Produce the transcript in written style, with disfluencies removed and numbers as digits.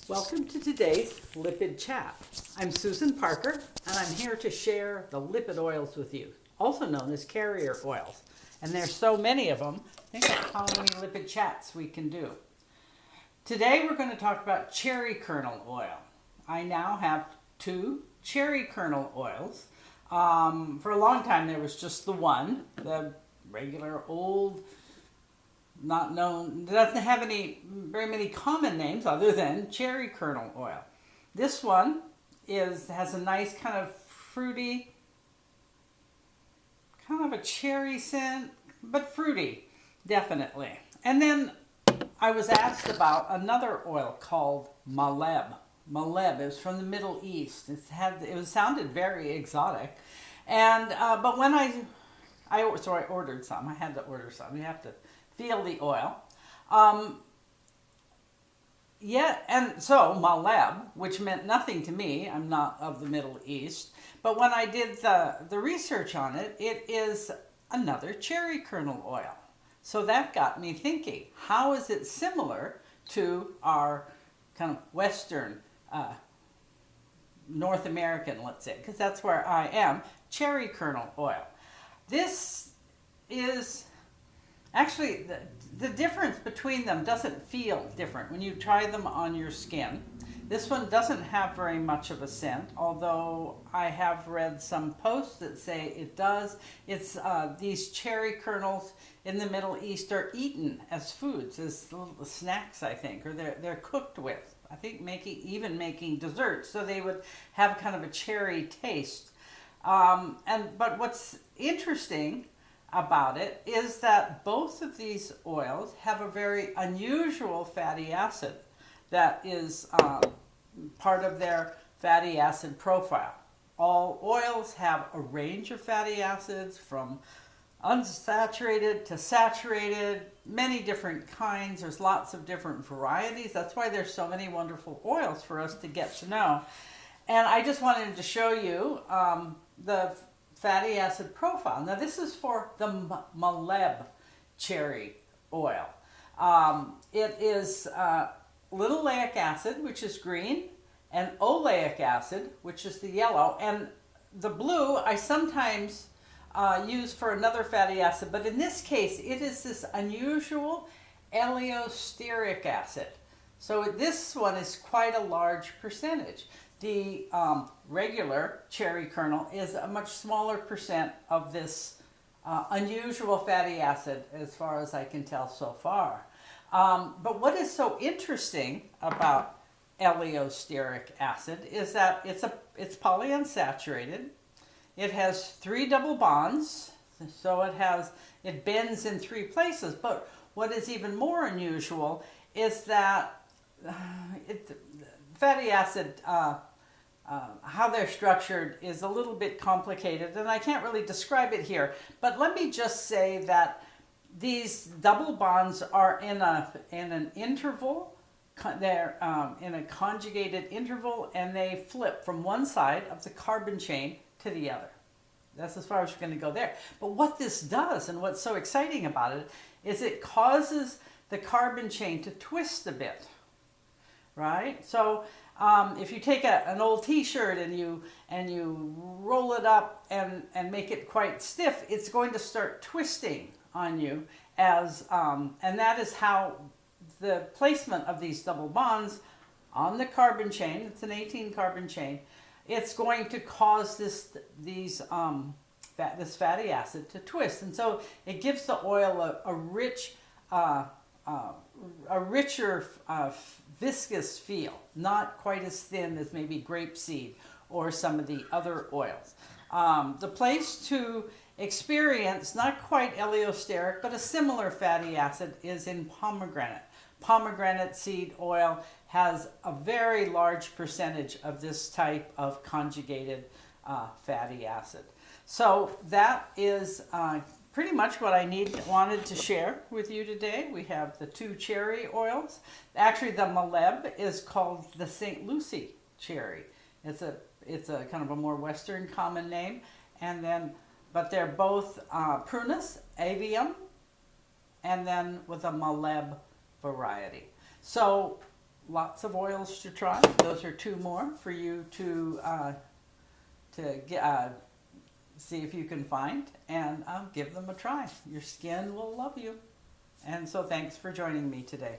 Welcome to today's Lipid Chat. I'm Susan Parker, and I'm here to share the lipid oils with you, also known as carrier oils. And there's so many of them. Think of how many lipid chats we can do. Today we're going to talk about cherry kernel oil. I now have 2 cherry kernel oils. For a long time there was just the one, the regular old, not known, doesn't have very many common names other than cherry kernel oil. This one has a nice kind of fruity, kind of a cherry scent, but fruity, definitely. And then I was asked about another oil called Maleb. Maleb is from the Middle East. It sounded very exotic, and but when I ordered some. I had to order some. You have to feel the oil. And so Maleb, which meant nothing to me, I'm not of the Middle East, but when I did the research on it, it is another cherry kernel oil. So that got me thinking, how is it similar to our kind of Western, North American, let's say, because that's where I am, cherry kernel oil. This is actually, the difference between them doesn't feel different when you try them on your skin. This one doesn't have very much of a scent, although I have read some posts that say it does. It's these cherry kernels in the Middle East are eaten as foods, as little snacks, I think, or they're cooked with. I think even making desserts, so they would have kind of a cherry taste. But what's interesting about it is that both of these oils have a very unusual fatty acid that is part of their fatty acid profile. All oils have a range of fatty acids from unsaturated to saturated, many different kinds. There's lots of different varieties. That's why there's so many wonderful oils for us to get to know. And I just wanted to show you the fatty acid profile. Now this is for the Maleb cherry oil. It is linoleic acid, which is green, and oleic acid, which is the yellow, and the blue I sometimes use for another fatty acid, but in this case it is this unusual allosteric acid. So this one is quite a large percentage. The regular cherry kernel is a much smaller percent of this unusual fatty acid, as far as I can tell so far. But what is so interesting about allosteric acid is that it's polyunsaturated. It has 3 double bonds, so it bends in 3 places. But what is even more unusual is that fatty acid, how they're structured is a little bit complicated, and I can't really describe it here. But let me just say that these double bonds are in an interval. They're in a conjugated interval, and they flip from one side of the carbon chain to the other. That's as far as we're going to go there. But what this does, and what's so exciting about it, is it causes the carbon chain to twist a bit, right? So if you take an old t-shirt and you roll it up and make it quite stiff, it's going to start twisting on you and that is how the placement of these double bonds on the carbon chain, it's an 18 carbon chain, it's going to cause this fatty acid to twist, and so it gives the oil a richer viscous feel, not quite as thin as maybe grapeseed or some of the other oils. The place to experience not quite allosteric, but a similar fatty acid is in pomegranate. Pomegranate seed oil has a very large percentage of this type of conjugated fatty acid. So that is pretty much what I wanted to share with you today. We have the 2 cherry oils. Actually, the Maleb is called the St. Lucie cherry. It's a kind of a more Western common name, but they're both Prunus avium, and then with a Maleb variety. So lots of oils to try. Those are 2 more for you to get, see if you can find, and give them a try. Your skin will love you. And so thanks for joining me today.